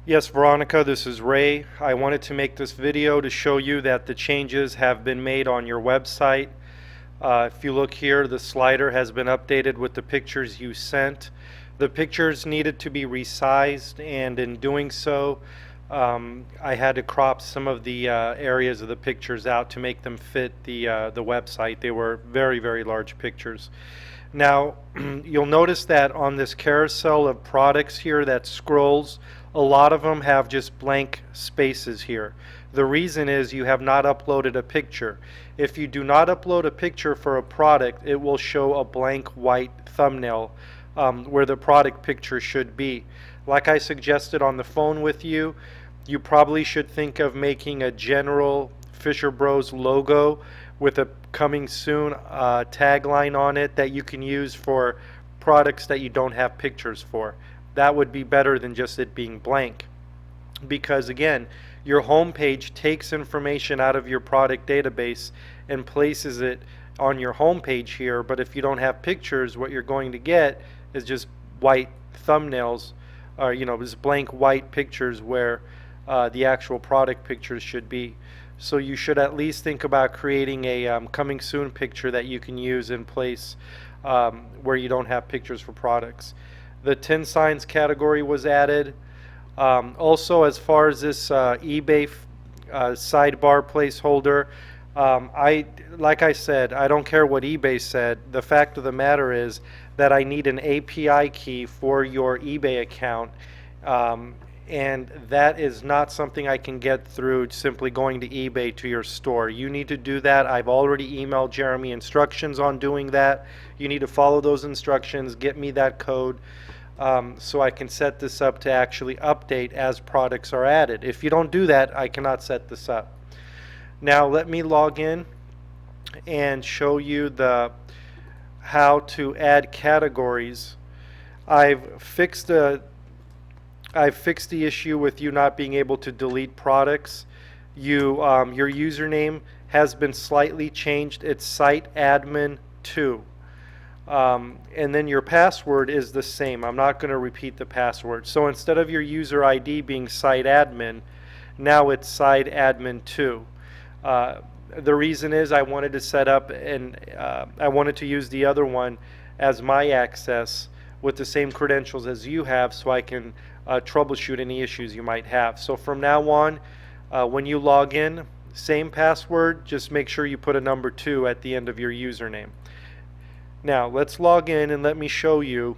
Yes, Veronica, this is Ray. I wanted to make this video to show you that the changes have been made on your website. If you look here, the slider has been updated with the pictures you sent. The pictures needed to be resized, and in doing so, I had to crop some of the areas of the pictures out to make them fit the website. They were very, very large pictures. Now, you'll notice that on this carousel of products here that scrolls, a lot of them have just blank spaces here. The reason is you have not uploaded a picture. If you do not upload a picture for a product, it will show a blank white thumbnail where the product picture should be. Like I suggested on the phone with you, you probably should think of making a general Fisher Bros logo with a coming soon tagline on it that you can use for products that you don't have pictures for. That would be better than just it being blank, because again, your home page takes information out of your product database and places it on your home page here, but if you don't have pictures, what you're going to get is just white thumbnails, or just blank white pictures where the actual product pictures should be. So you should at least think about creating a coming soon picture that you can use in place where you don't have pictures for products. The 10 signs category was added. Also, as far as this eBay sidebar placeholder, like I said, I don't care what eBay said. The fact of the matter is that I need an API key for your eBay account, and that is not something I can get through simply going to eBay to your store. You need to do that. I've already emailed Jeremy instructions on doing that. You need to follow those instructions, get me that code, so I can set this up to actually update as products are added. If you don't do that, I cannot set this up. Now let me log in and show you how to add categories. I've fixed the issue with you not being able to delete products. Your username has been slightly changed. It's siteadmin2. And then your password is the same. I'm not going to repeat the password. So instead of your user ID being siteadmin, now it's siteadmin2. The reason is I wanted to set up and I wanted to use the other one as my access with the same credentials as you have, so I can troubleshoot any issues you might have. So from now on, when you log in, same password, just make sure you put a number 2 at the end of your username. Now let's log in and let me show you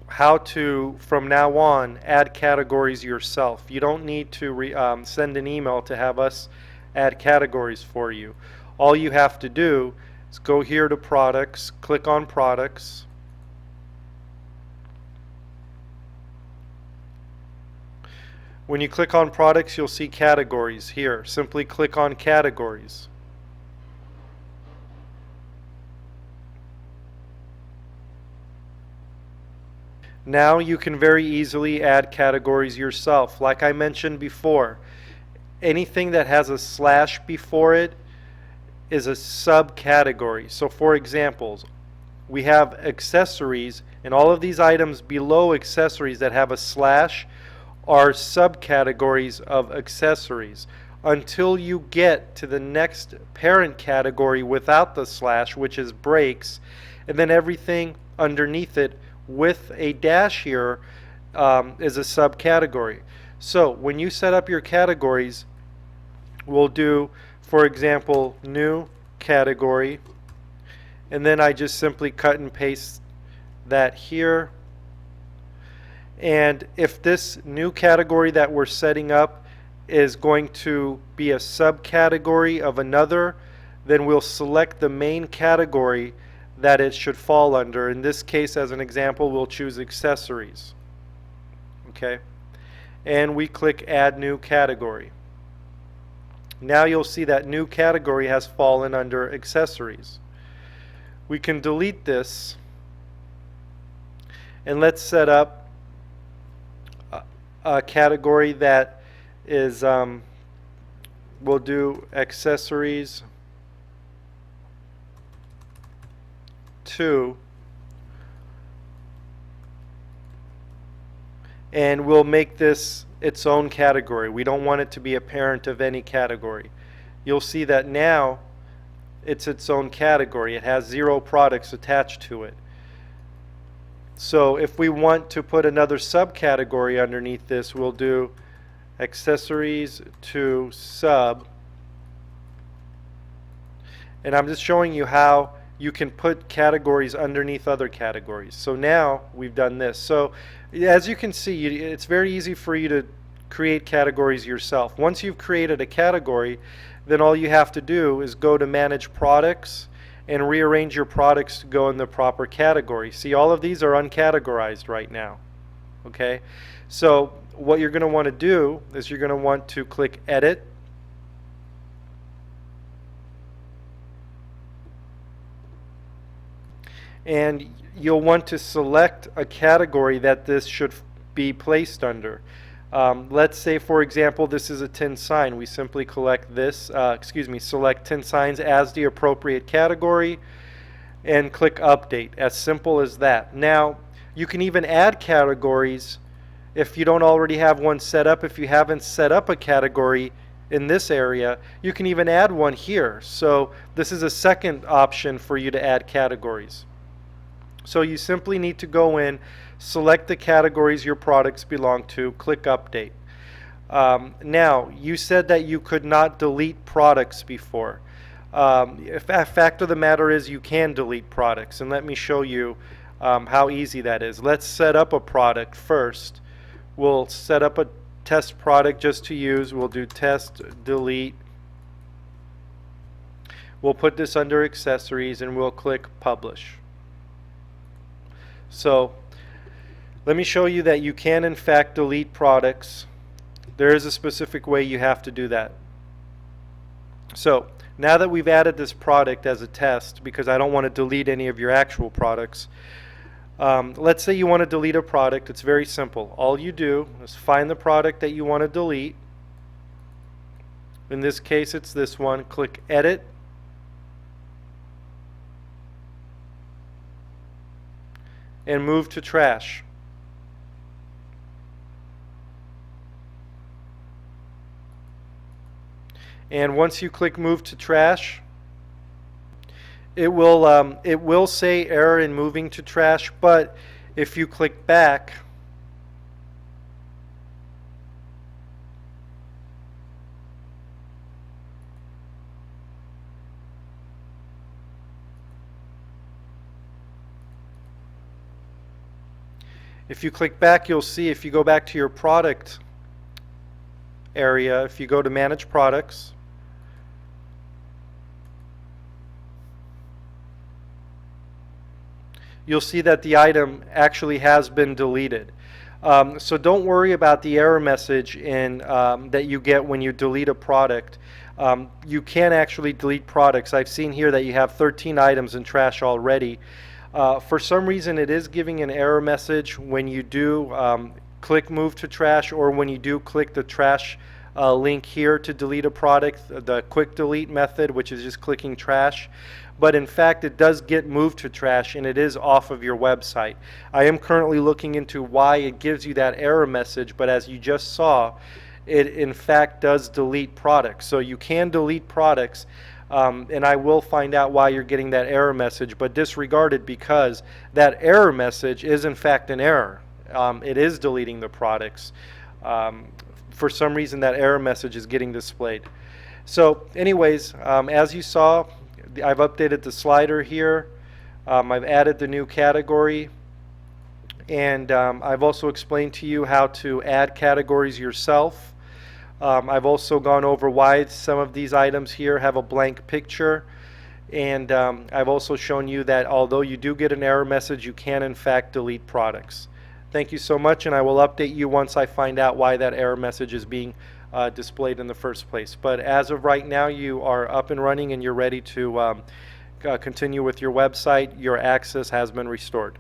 how to, from now on, add categories yourself. You don't need to send an email to have us add categories for you. All you have to do is go here to products, click on products, when you click on products, you'll see categories here. Simply click on categories. Now you can very easily add categories yourself. Like I mentioned before, anything that has a slash before it is a subcategory. So for examples, we have accessories, and all of these items below accessories that have a slash are subcategories of accessories until you get to the next parent category without the slash, which is brakes, and then everything underneath it with a dash here is a subcategory. So when you set up your categories, we'll do, for example, new category, and then I just simply cut and paste that here. And if this new category that we're setting up is going to be a subcategory of another, then we'll select the main category that it should fall under. In this case, as an example, we'll choose accessories. Okay, and we click add new category. Now you'll see that new category has fallen under accessories. We can delete this, and let's set up a category that is we'll do accessories 2, and we'll make this its own category. We don't want it to be a parent of any category. You'll see that now it's its own category. It has 0 products attached to it. So if we want to put another subcategory underneath this, we'll do accessories to sub. And I'm just showing you how you can put categories underneath other categories. So now we've done this. So as you can see, it's very easy for you to create categories yourself. Once you've created a category, then all you have to do is go to Manage Products and rearrange your products to go in the proper category. See, all of these are uncategorized right now. Okay? So what you're going to want to do is you're going to want to click Edit. And you'll want to select a category that this should be placed under. Let's say, for example, this is a tin sign. We simply select tin signs as the appropriate category and click Update. As simple as that. Now, you can even add categories if you don't already have one set up. If you haven't set up a category in this area, you can even add one here. So this is a second option for you to add categories. So you simply need to go in, select the categories your products belong to, click Update. Now, you said that you could not delete products before. Fact of the matter is you can delete products, and let me show you how easy that is. Let's set up a product first. We'll set up a test product just to use. We'll do test delete. We'll put this under accessories and we'll click Publish. So let me show you that you can in fact delete products. There is a specific way you have to do that. So now that we've added this product as a test, because I don't want to delete any of your actual products, let's say you want to delete a product. It's very simple. All you do is find the product that you want to delete. In this case it's this one. Click Edit. And move to trash. And once you click Move to Trash, it will say error in moving to trash, but if you click back, you'll see if you go back to your product area, if you go to Manage Products, you'll see that the item actually has been deleted. So don't worry about the error message that you get when you delete a product. You can actually delete products. I've seen here that you have 13 items in trash already. For some reason it is giving an error message when you do click Move to Trash, or when you do click the trash link here to delete a product, the quick delete method, which is just clicking trash. But in fact it does get moved to trash and it is off of your website. I am currently looking into why it gives you that error message, but as you just saw, it in fact does delete products. So you can delete products. And I will find out why you're getting that error message, but disregard it because that error message is in fact an error. It is deleting the products. For some reason that error message is getting displayed. So anyways, as you saw, I've updated the slider here. I've added the new category, and I've also explained to you how to add categories yourself. I've also gone over why some of these items here have a blank picture, and I've also shown you that although you do get an error message, you can in fact delete products. Thank you so much, and I will update you once I find out why that error message is being displayed in the first place. But as of right now, you are up and running and you're ready to continue with your website. Your access has been restored.